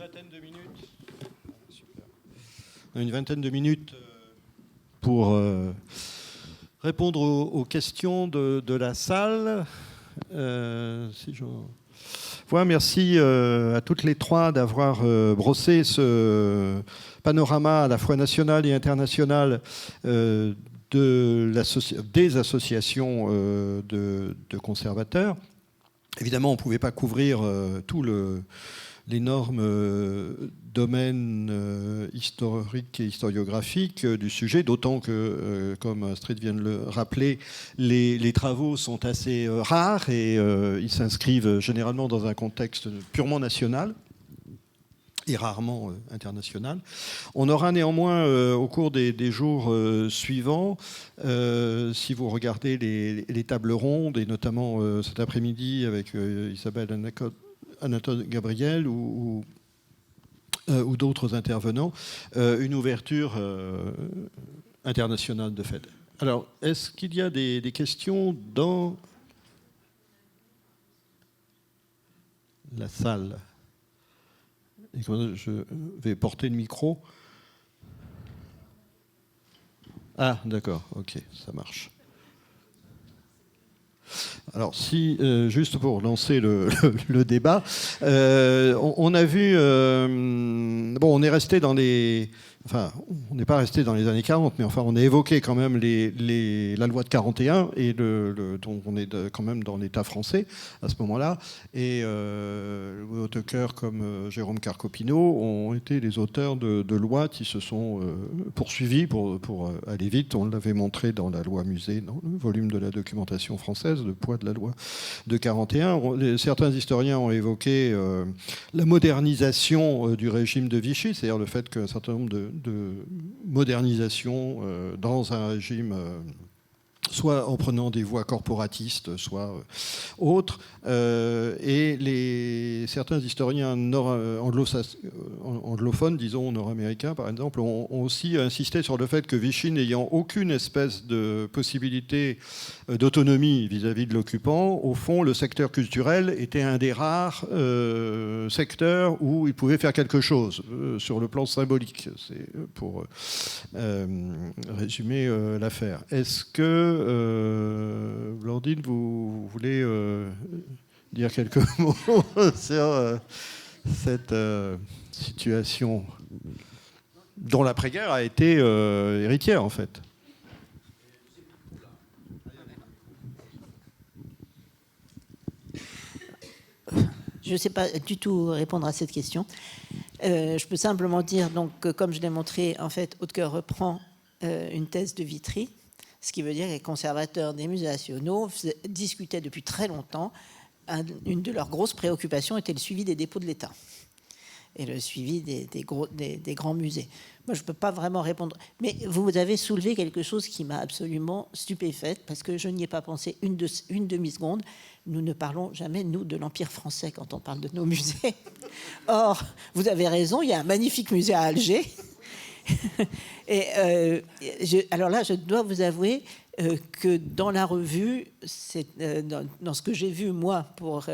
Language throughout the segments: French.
vingtaine de minutes. Super. Une vingtaine de minutes pour répondre aux questions de la salle. Voilà, merci à toutes les trois d'avoir brossé ce panorama à la fois national et international des associations de conservateurs. Évidemment, on ne pouvait pas couvrir tout l'énorme domaine historique et historiographique du sujet, d'autant que, comme Astrid vient de le rappeler, les travaux sont assez rares et ils s'inscrivent généralement dans un contexte purement national et rarement international. On aura néanmoins, au cours des jours suivants, si vous regardez les tables rondes, et notamment cet après-midi avec Isabelle Anatole Gabriel ou d'autres intervenants, une ouverture internationale de fait. Alors, est-ce qu'il y a des questions dans la salle ? Et je vais porter le micro. Ah, d'accord, ok, ça marche. Alors, juste pour lancer le débat, on a vu... on est resté dans les... Enfin, on n'est pas resté dans les années 40, mais enfin, on a évoqué quand même la loi de 41, et donc on est quand même dans l'État français à ce moment-là. Et les auteurs comme Jérôme Carcopino ont été les auteurs de lois qui se sont poursuivis pour aller vite. On l'avait montré dans la loi Musée, dans le volume de la documentation française, le poids de la loi de 41. Certains historiens ont évoqué la modernisation du régime de Vichy, c'est-à-dire le fait qu'un certain nombre de modernisation dans un régime, soit en prenant des voies corporatistes, soit autres. Et certains historiens anglophones, disons nord-américains par exemple, ont aussi insisté sur le fait que Vichy, n'ayant aucune espèce de possibilité d'autonomie vis-à-vis de l'occupant, au fond, le secteur culturel était un des rares secteurs où il pouvait faire quelque chose sur le plan symbolique. C'est pour résumer l'affaire. Est-ce que Blandine, vous voulez dire quelques mots sur cette situation dont l'après-guerre a été héritière, en fait? Je ne sais pas du tout répondre à cette question. Je peux simplement dire, donc, que comme je l'ai montré, en fait, Hautecoeur reprend une thèse de Vitry, ce qui veut dire que les conservateurs des musées nationaux discutaient depuis très longtemps. Une de leurs grosses préoccupations était le suivi des dépôts de l'État et le suivi des grands musées. Moi, je ne peux pas vraiment répondre. Mais vous avez soulevé quelque chose qui m'a absolument stupéfaite, parce que je n'y ai pas pensé une demi-seconde. Nous ne parlons jamais, nous, de l'Empire français quand on parle de nos musées. Or, vous avez raison, il y a un magnifique musée à Alger. Et alors là, je dois vous avouer que dans la revue, dans ce que j'ai vu, moi, pour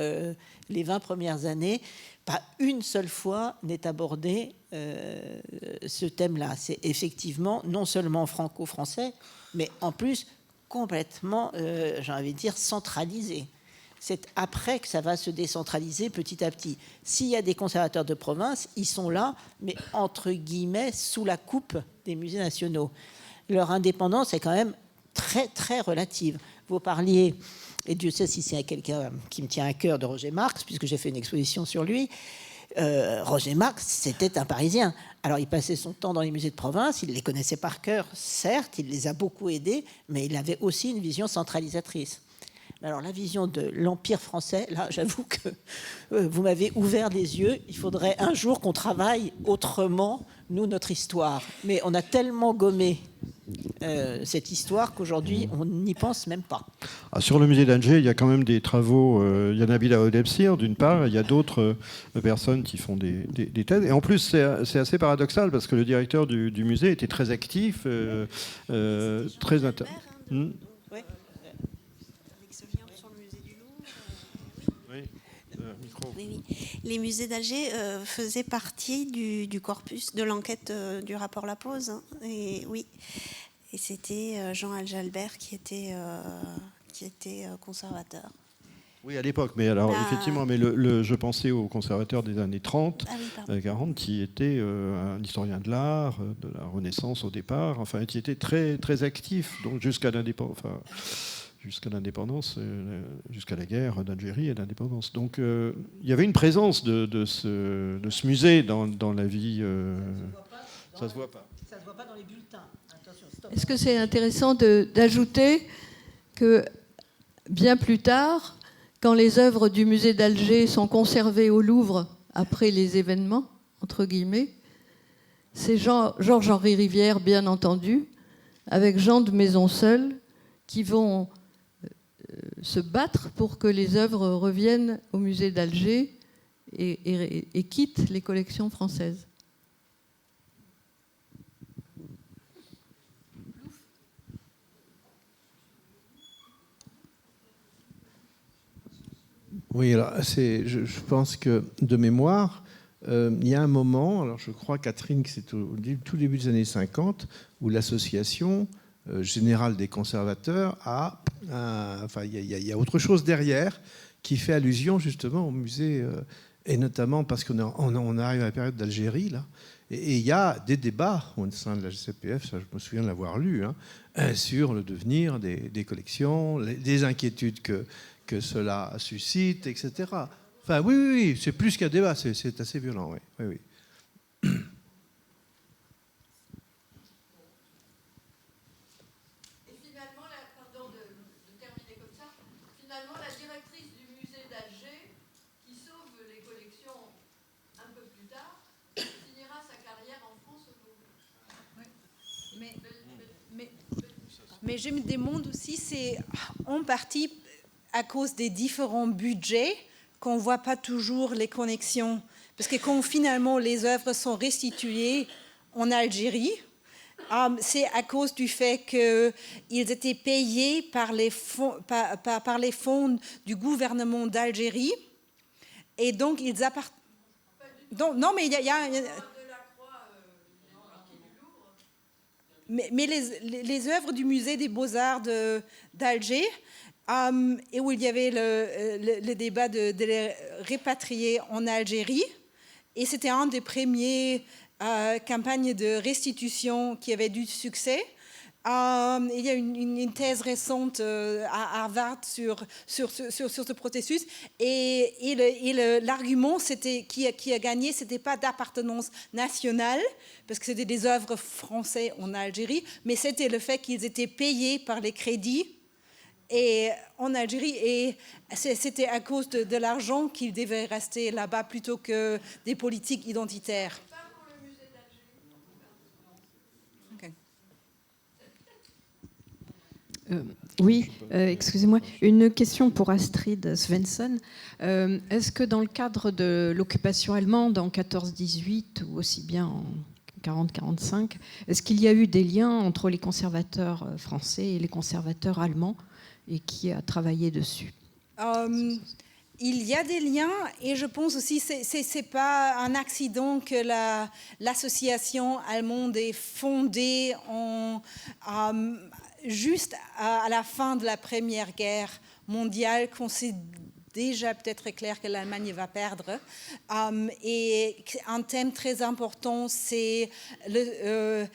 les 20 premières années, pas une seule fois n'est abordé ce thème-là. C'est effectivement non seulement franco-français, mais en plus complètement, j'ai envie de dire, centralisé. C'est après que ça va se décentraliser petit à petit. S'il y a des conservateurs de province, ils sont là, mais entre guillemets, sous la coupe des musées nationaux. Leur indépendance est quand même très, très relative. Vous parliez, et Dieu sait si c'est quelqu'un qui me tient à cœur, de Roger Marx, puisque j'ai fait une exposition sur lui. Roger Marx, c'était un Parisien. Alors, il passait son temps dans les musées de province, il les connaissait par cœur, certes, il les a beaucoup aidés, mais il avait aussi une vision centralisatrice. Alors, la vision de l'Empire français, là, j'avoue que vous m'avez ouvert les yeux. Il faudrait un jour qu'on travaille autrement, nous, notre histoire. Mais on a tellement gommé cette histoire qu'aujourd'hui, on n'y pense même pas. Sur le musée d'Alger, il y a quand même des travaux. Il y a Nabila Odebsir, d'une part, il y a d'autres personnes qui font des thèses. Et en plus, c'est assez paradoxal, parce que le directeur du musée était très actif, très intéressant. Oui, micro. Oui, oui. Les musées d'Alger faisaient partie du corpus de l'enquête du rapport La Pause. Hein, et oui, et c'était Jean Aljalbert qui était conservateur. Oui, à l'époque, mais alors effectivement, mais je pensais au conservateur des années 30, Ah oui, 40, qui était un historien de l'art, de la Renaissance au départ, enfin, qui était très, très actif, donc jusqu'à l'indépendance, jusqu'à la guerre d'Algérie et l'indépendance. Donc il y avait une présence de ce musée dans la vie. Ça se voit pas. Ça se voit pas dans les bulletins. Attention, stop. Est-ce que c'est intéressant d'ajouter que bien plus tard, quand les œuvres du musée d'Alger sont conservées au Louvre après les événements, entre guillemets, c'est Georges-Henri Rivière, bien entendu, avec Jean de Maisonseul, qui vont se battre pour que les œuvres reviennent au musée d'Alger et quittent les collections françaises. Oui, alors je pense que de mémoire, il y a un moment, alors je crois, Catherine, que c'est au tout début des années 50, où l'association générale des conservateurs il y a autre chose derrière qui fait allusion justement au musée, et notamment parce qu'on arrive à la période d'Algérie, là, et il y a des débats au sein de la GCPF, ça je me souviens de l'avoir lu, sur le devenir des collections, des inquiétudes que cela suscite, etc. Enfin, oui, c'est plus qu'un débat, c'est assez violent, oui. Et finalement, pardon de terminer comme ça, finalement, la directrice du musée d'Alger, qui sauve les collections un peu plus tard, finira sa carrière en France au Louvre. Mais je me demande aussi, c'est en partie à cause des différents budgets qu'on ne voit pas toujours les connexions. Parce que quand finalement les œuvres sont restituées en Algérie, c'est à cause du fait qu'ils étaient payés par les fonds, par les fonds du gouvernement d'Algérie. Et donc ils appartiennent... Non, mais il y a mais les œuvres du musée des Beaux-Arts d'Alger, et où il y avait le débat de les répatrier en Algérie. Et c'était une des premières campagnes de restitution qui avait du succès. Il y a une thèse récente à Harvard sur ce processus. Et l'argument qui a gagné, ce n'était pas d'appartenance nationale, parce que c'était des œuvres françaises en Algérie, mais c'était le fait qu'ils étaient payés par les crédits et en Algérie, et c'était à cause de l'argent qu'ils devaient rester là-bas plutôt que des politiques identitaires. Pas pour le musée d'Alger. Oui, excusez-moi. Une question pour Astrid Svensson. Est-ce que dans le cadre de l'occupation allemande en 14-18 ou aussi bien en 40-45, est-ce qu'il y a eu des liens entre les conservateurs français et les conservateurs allemands et qui a travaillé dessus? Il y a des liens, et je pense aussi que ce n'est pas un accident que l'association allemande est fondée juste à la fin de la Première Guerre mondiale, qu'on sait déjà peut-être clair que l'Allemagne va perdre. Et un thème très important, c'est le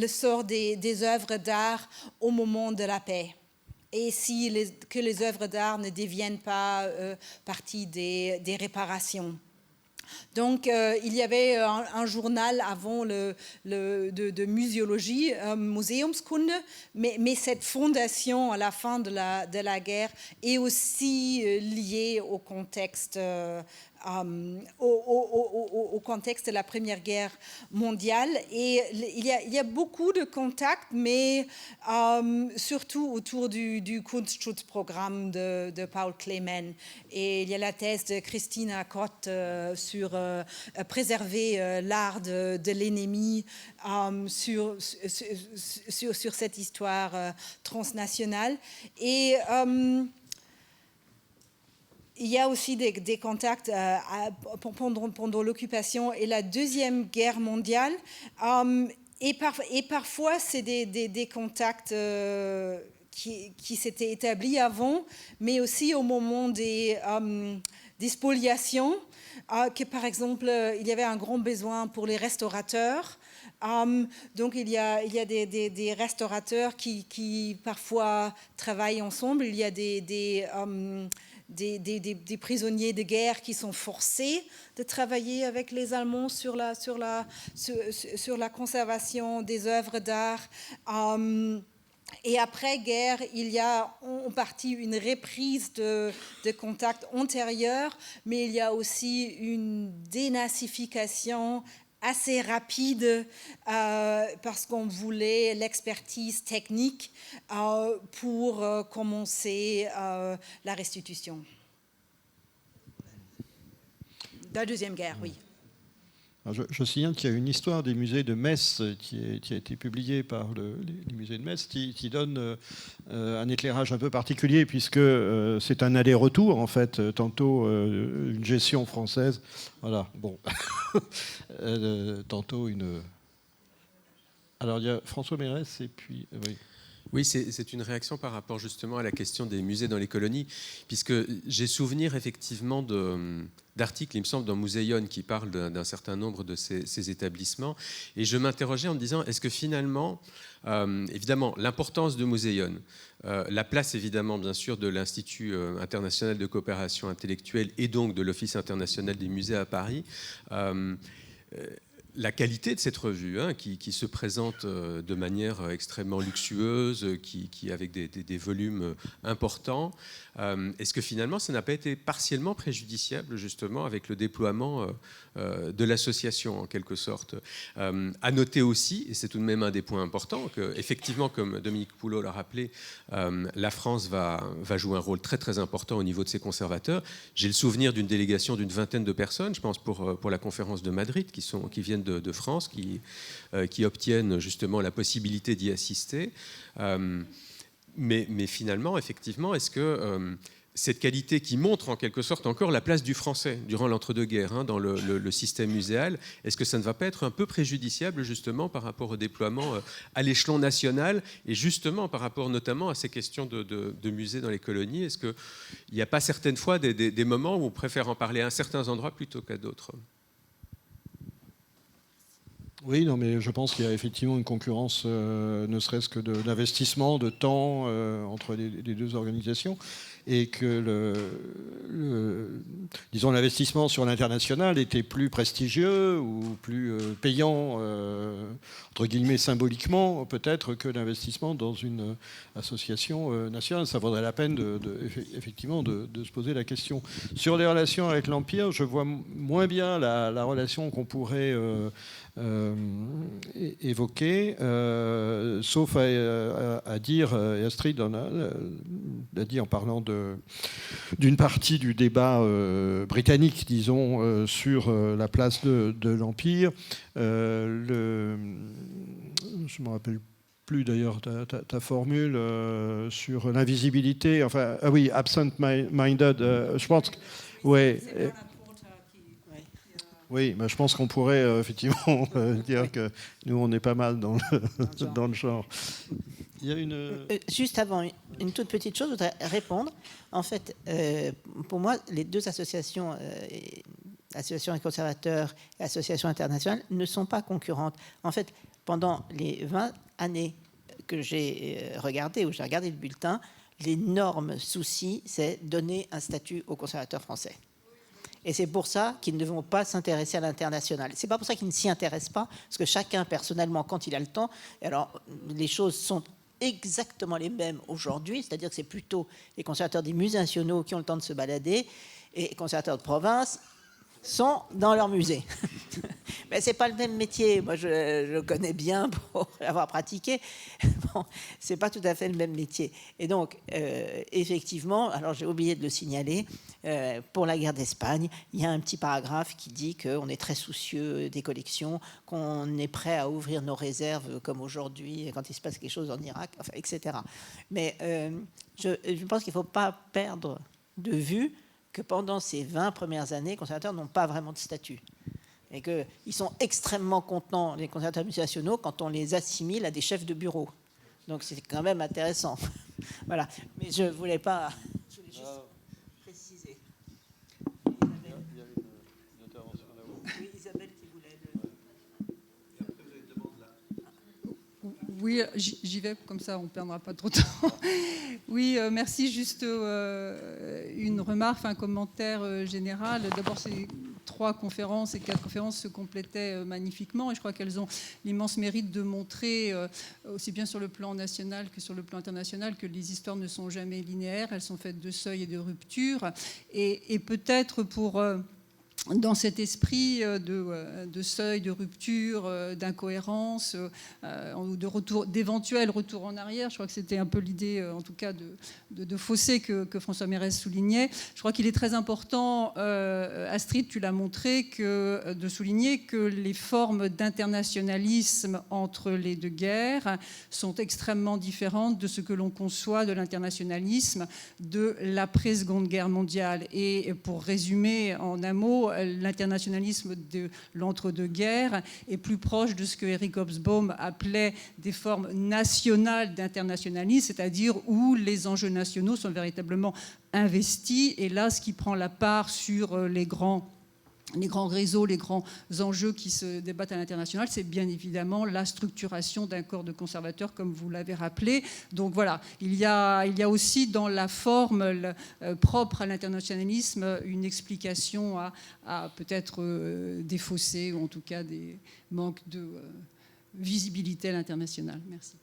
sort des œuvres d'art au moment de la paix. Et que les œuvres d'art ne deviennent pas partie des réparations. Donc, il y avait un journal avant de muséologie, Museumskunde, mais cette fondation à la fin de la guerre est aussi liée au contexte au contexte de la Première Guerre mondiale. Et il y a beaucoup de contacts, mais surtout autour du Kunstschutzprogramm de Paul Klemen. Et il y a la thèse de Christina Kott sur préserver l'art de l'ennemi, sur cette histoire transnationale. Et il y a aussi des contacts pendant l'occupation et la Deuxième Guerre mondiale. Et parfois, c'est des contacts qui s'étaient établis avant, mais aussi au moment des spoliations, que par exemple, il y avait un grand besoin pour les restaurateurs. Donc, il y a des restaurateurs qui parfois travaillent ensemble. Il y a des prisonniers de guerre qui sont forcés de travailler avec les Allemands sur la conservation des œuvres d'art. Et après-guerre, il y a en partie une reprise de contacts antérieurs, mais il y a aussi une dénazification assez rapide parce qu'on voulait l'expertise technique pour commencer la restitution. De la Deuxième Guerre, oui. Alors je signale qu'il y a une histoire des musées de Metz qui a été publiée par les musées de Metz qui donne un éclairage un peu particulier puisque c'est un aller-retour en fait, tantôt une gestion française, voilà, bon, tantôt une... Alors il y a François Mérès et puis... oui. Oui, c'est une réaction par rapport justement à la question des musées dans les colonies, puisque j'ai souvenir effectivement d'articles, il me semble, dans Museion qui parlent d'un certain nombre de ces établissements, et je m'interrogeais en me disant, est-ce que finalement, évidemment, l'importance de Museion, la place évidemment, bien sûr, de l'Institut international de coopération intellectuelle et donc de l'Office international des musées à Paris, la qualité de cette revue, qui se présente de manière extrêmement luxueuse, qui avec des volumes importants, est-ce que finalement ça n'a pas été partiellement préjudiciable justement avec le déploiement de l'association en quelque sorte? À noter aussi, et c'est tout de même un des points importants, qu'effectivement, comme Dominique Poulot l'a rappelé, la France va jouer un rôle très très important au niveau de ses conservateurs. J'ai le souvenir d'une délégation d'une vingtaine de personnes, je pense pour la conférence de Madrid, qui viennent de France, qui obtiennent justement la possibilité d'y assister. Mais finalement, effectivement, est-ce que cette qualité qui montre en quelque sorte encore la place du français durant l'entre-deux-guerres dans le système muséal, est-ce que ça ne va pas être un peu préjudiciable justement par rapport au déploiement à l'échelon national et justement par rapport notamment à ces questions de musées dans les colonies? Est-ce qu'il n'y a pas certaines fois des moments où on préfère en parler à certains endroits plutôt qu'à d'autres? Oui, non, mais je pense qu'il y a effectivement une concurrence, ne serait-ce que d'investissement, de temps entre les deux organisations, et que disons, l'investissement sur l'international était plus prestigieux ou plus payant, entre guillemets, symboliquement, peut-être, que l'investissement dans une association nationale. Ça vaudrait la peine, effectivement, de se poser la question. Sur les relations avec l'Empire, je vois moins bien la relation qu'on pourrait évoquer, sauf à dire, et Astrid l'a dit en parlant d'une partie du débat britannique, disons, sur la place de l'Empire. Je ne me rappelle plus d'ailleurs ta formule sur l'invisibilité, enfin, ah oui, absent-minded, je pense que... Ouais. Oui, je pense qu'on pourrait effectivement dire que nous, on est pas mal dans le genre. Il y a juste avant, une toute petite chose, je voudrais répondre. En fait, pour moi, les deux associations, Association des conservateurs et Association internationale, ne sont pas concurrentes. En fait, pendant les 20 années que j'ai regardé, où j'ai regardé le bulletin, l'énorme souci, c'est donner un statut aux conservateurs français. Et c'est pour ça qu'ils ne vont pas s'intéresser à l'international. C'est pas pour ça qu'ils ne s'y intéressent pas, parce que chacun, personnellement, quand il a le temps, alors les choses sont exactement les mêmes aujourd'hui, c'est-à-dire que c'est plutôt les conservateurs des musées nationaux qui ont le temps de se balader, et les conservateurs de province sont dans leur musée. Mais c'est pas le même métier. Moi, je le connais bien pour l'avoir pratiqué. Bon, c'est pas tout à fait le même métier. Et donc, effectivement, alors j'ai oublié de le signaler, pour la guerre d'Espagne, il y a un petit paragraphe qui dit qu'on est très soucieux des collections, qu'on est prêt à ouvrir nos réserves comme aujourd'hui quand il se passe quelque chose en Irak, enfin, etc. Mais je pense qu'il ne faut pas perdre de vue que pendant ces 20 premières années, les conservateurs n'ont pas vraiment de statut. Et qu'ils sont extrêmement contents, les conservateurs nationaux, quand on les assimile à des chefs de bureau. Donc c'est quand même intéressant. Voilà. Mais je voulais juste préciser. Il y a une intervention là-haut. Oui, Isabelle qui voulait Oui, j'y vais, comme ça on ne perdra pas trop de temps. Oui, merci. Juste une remarque, un commentaire général. D'abord, ces 3 conférences et 4 conférences se complétaient magnifiquement et je crois qu'elles ont l'immense mérite de montrer, aussi bien sur le plan national que sur le plan international, que les histoires ne sont jamais linéaires, elles sont faites de seuils et de ruptures. Et peut-être pour... dans cet esprit de seuil, de rupture, d'incohérence, ou d'éventuel retour en arrière. Je crois que c'était un peu l'idée, en tout cas, de fausser que François Mérès soulignait. Je crois qu'il est très important, Astrid, tu l'as montré, de souligner que les formes d'internationalisme entre les 2 guerres sont extrêmement différentes de ce que l'on conçoit de l'internationalisme de l'après-Seconde Guerre mondiale. Et pour résumer en un mot, l'internationalisme de l'entre-deux-guerres est plus proche de ce que Eric Hobsbawm appelait des formes nationales d'internationalisme, c'est-à-dire où les enjeux nationaux sont véritablement investis. Et là, ce qui prend la part sur les grands réseaux, les grands enjeux qui se débattent à l'international, c'est bien évidemment la structuration d'un corps de conservateurs, comme vous l'avez rappelé. Donc voilà, il y a aussi dans la forme propre à l'internationalisme une explication à peut-être des fossés, ou en tout cas des manques de visibilité à l'international. Merci.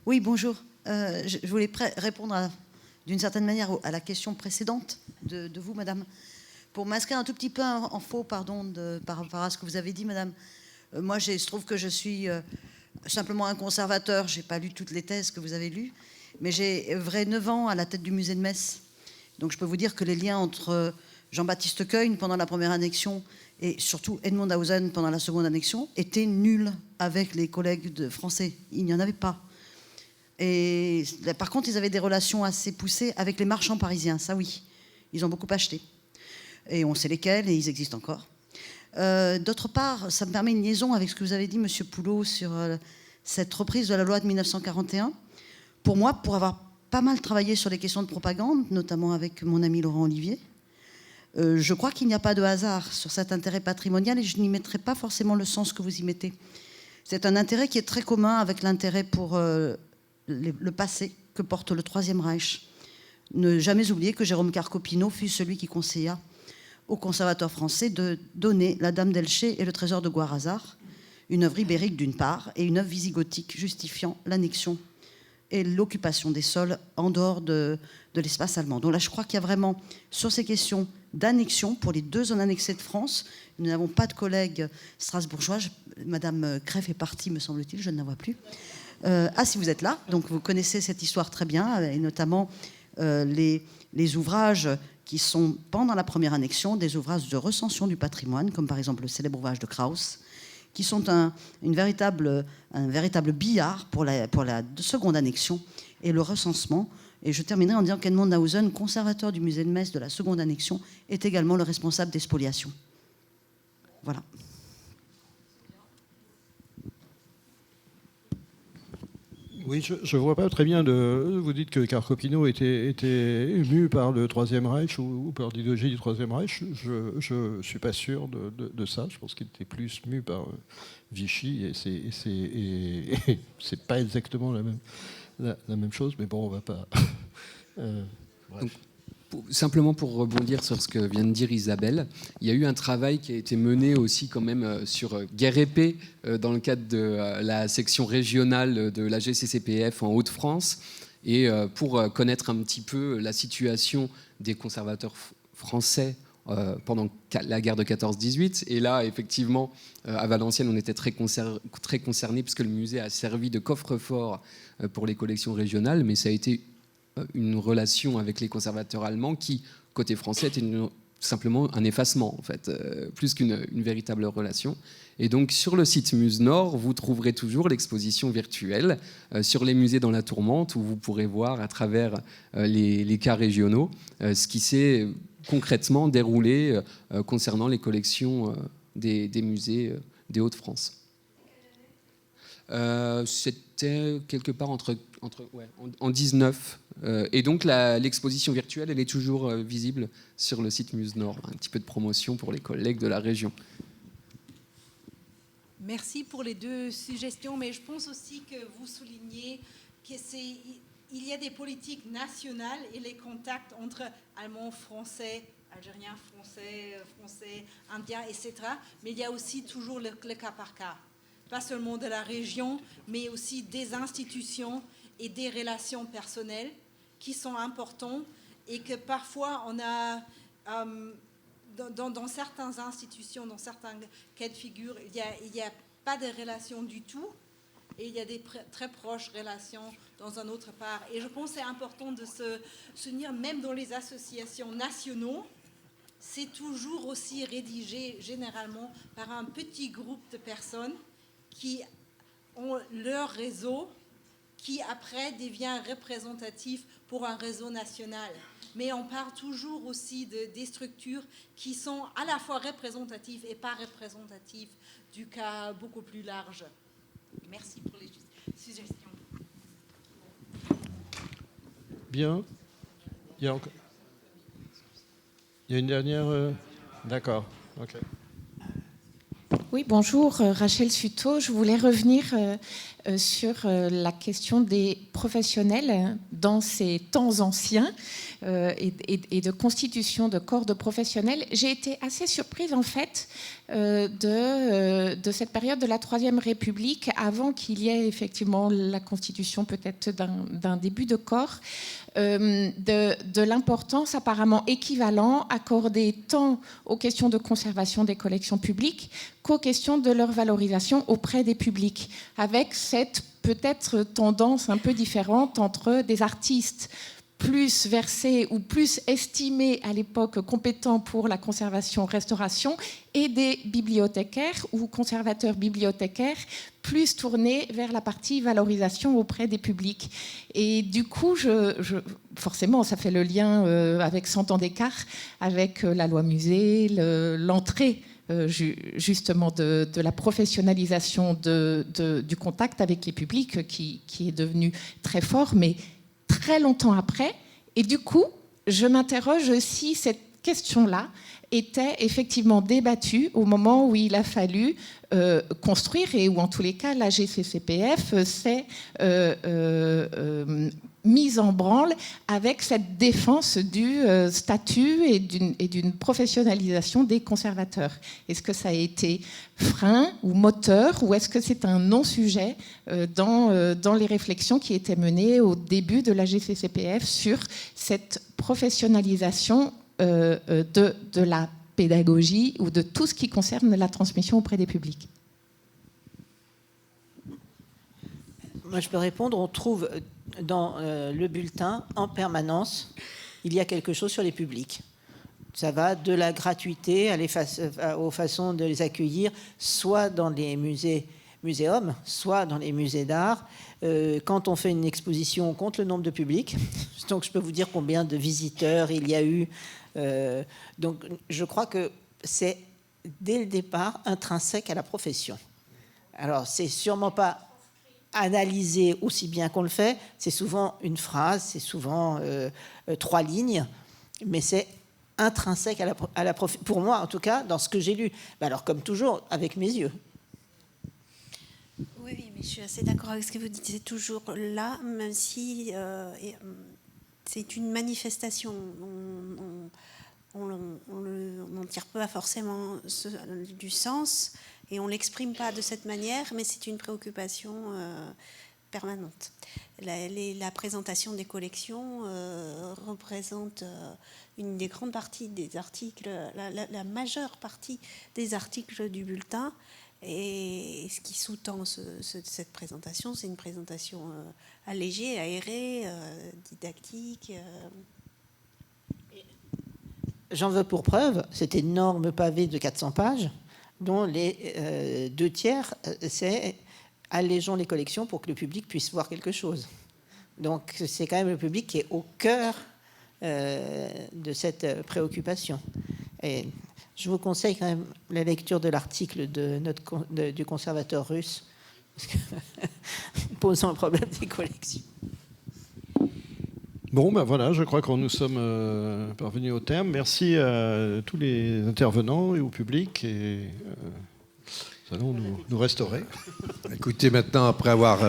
Oui, bonjour. Je voulais répondre d'une certaine manière à la question précédente de vous, madame. Pour m'inscrire un tout petit peu en faux, pardon, par rapport à ce que vous avez dit, madame. Moi, il se trouve que je suis simplement un conservateur. Je n'ai pas lu toutes les thèses que vous avez lues, mais j'ai œuvré 9 ans à la tête du musée de Metz. Donc je peux vous dire que les liens entre Jean-Baptiste Coegne pendant la première annexion et surtout Edmond Hausen pendant la seconde annexion étaient nuls avec les collègues français. Il n'y en avait pas. Et par contre, ils avaient des relations assez poussées avec les marchands parisiens, ça oui. Ils ont beaucoup acheté. Et on sait lesquels, et ils existent encore. D'autre part, ça me permet une liaison avec ce que vous avez dit, Monsieur Poulot, sur cette reprise de la loi de 1941. Pour moi, pour avoir pas mal travaillé sur les questions de propagande, notamment avec mon ami Laurent Olivier, je crois qu'il n'y a pas de hasard sur cet intérêt patrimonial, et je n'y mettrai pas forcément le sens que vous y mettez. C'est un intérêt qui est très commun avec l'intérêt pour le passé que porte le Troisième Reich. Ne jamais oublier que Jérôme Carcopino fut celui qui conseilla aux conservateurs français de donner La Dame d'Elcher et le Trésor de Guarazar, une œuvre ibérique d'une part, et une œuvre visigothique justifiant l'annexion et l'occupation des sols en dehors de l'espace allemand. Donc là, je crois qu'il y a vraiment, sur ces questions d'annexion, pour les 2 zones annexées de France, nous n'avons pas de collègues strasbourgeois. Madame Creff est partie, me semble-t-il, je ne la vois plus. Si vous êtes là, donc vous connaissez cette histoire très bien, et notamment les ouvrages qui sont, pendant la première annexion, des ouvrages de recension du patrimoine, comme par exemple le célèbre ouvrage de Krauss, qui sont un véritable billard pour la seconde annexion et le recensement. Et je terminerai en disant qu'Edmond Hausen, conservateur du musée de Metz de la seconde annexion, est également le responsable des spoliations. Voilà. Oui, je ne vois pas très bien. Vous dites que Carcopino était ému par le Troisième Reich ou par l'idéologie du Troisième Reich. Je ne suis pas sûr de ça. Je pense qu'il était plus mu par Vichy, et c'est pas exactement la même chose. Mais bon, on va pas. Bref. Simplement pour rebondir sur ce que vient de dire Isabelle, il y a eu un travail qui a été mené aussi quand même sur Guerre et Paix dans le cadre de la section régionale de la GCCPF en Hauts-de-France, et pour connaître un petit peu la situation des conservateurs français pendant la guerre de 14-18. Et là, effectivement, à Valenciennes, on était très concernés puisque le musée a servi de coffre-fort pour les collections régionales, mais ça a été une relation avec les conservateurs allemands qui côté français était simplement un effacement, en fait, plus qu'une véritable relation. Et donc, sur le site Muse Nord, vous trouverez toujours l'exposition virtuelle sur les musées dans la tourmente, où vous pourrez voir à travers les cas régionaux ce qui s'est concrètement déroulé concernant les collections des musées des Hauts-de-France. C'était quelque part en 19. Et donc l'exposition virtuelle, elle est toujours visible sur le site Muse Nord. Un petit peu de promotion pour les collègues de la région. Merci pour les deux suggestions, mais je pense aussi que vous soulignez qu'il y a des politiques nationales et les contacts entre Allemands, Français, Algériens, Français, Indiens, etc. Mais il y a aussi toujours le cas par cas. Pas seulement de la région, mais aussi des institutions et des relations personnelles qui sont importantes et que parfois on a, dans certaines institutions, dans certains cas de figure, il n'y a pas de relation du tout et il y a des très proches relations dans un autre part. Et je pense que c'est important de se souvenir, même dans les associations nationales, c'est toujours aussi rédigé généralement par un petit groupe de personnes qui ont leur réseau, qui après devient représentatif pour un réseau national. Mais on parle toujours aussi des structures qui sont à la fois représentatives et pas représentatives du cas beaucoup plus large. Merci pour les suggestions. Bien. Il y a une dernière... D'accord. OK. Oui, bonjour, Rachel Suto. Je voulais revenir sur la question des professionnels dans ces temps anciens et de constitution de corps de professionnels. J'ai été assez surprise, en fait, de cette période de la Troisième République, avant qu'il y ait effectivement la constitution peut-être d'un début de corps, de l'importance apparemment équivalent accordée tant aux questions de conservation des collections publiques qu'aux questions de leur valorisation auprès des publics, avec cette peut-être tendance un peu différente entre des artistes plus versés ou plus estimés à l'époque compétents pour la conservation-restauration et des bibliothécaires ou conservateurs bibliothécaires plus tournés vers la partie valorisation auprès des publics. Et du coup, forcément, ça fait le lien avec 100 ans d'écart, avec la loi musée, l'entrée justement de la professionnalisation du contact avec les publics qui est devenu très fort, mais très longtemps après. Et du coup, je m'interroge si cette question-là était effectivement débattue au moment où il a fallu construire, et où en tous les cas la GCCPF s'est mise en branle avec cette défense du statut et d'une professionnalisation des conservateurs. Est-ce que ça a été frein ou moteur, ou est-ce que c'est un non-sujet dans les réflexions qui étaient menées au début de la GCCPF sur cette professionnalisation de la pédagogie ou de tout ce qui concerne la transmission auprès des publics? Moi, je peux répondre. On trouve dans le bulletin, en permanence, il y a quelque chose sur les publics. Ça va de la gratuité aux façons de les accueillir, soit dans les muséums, soit dans les musées d'art. Quand on fait une exposition, on compte le nombre de publics. Donc, je peux vous dire combien de visiteurs il y a eu. Donc, je crois que c'est, dès le départ, intrinsèque à la profession. Alors, c'est sûrement pas analyser aussi bien qu'on le fait, c'est souvent une phrase, c'est souvent 3 lignes, mais c'est intrinsèque à la pour moi en tout cas, dans ce que j'ai lu. Alors comme toujours, avec mes yeux. Oui, mais je suis assez d'accord avec ce que vous dites, c'est toujours là, même si c'est une manifestation. On n'en tire pas forcément du sens, et on ne l'exprime pas de cette manière, mais c'est une préoccupation permanente. La présentation des collections représente une des grandes parties des articles, la majeure partie des articles du bulletin, et ce qui sous-tend cette présentation, c'est une présentation allégée, aérée, didactique. j'en veux pour preuve cet énorme pavé de 400 pages, dont les 2/3, c'est allégeons les collections pour que le public puisse voir quelque chose. Donc c'est quand même le public qui est au cœur de cette préoccupation. Et je vous conseille quand même la lecture de l'article du conservateur russe, posant le problème des collections. Bon, ben voilà, je crois qu'on nous sommes parvenus au terme. Merci à tous les intervenants et au public. Et nous allons nous restaurer. Écoutez, maintenant, après avoir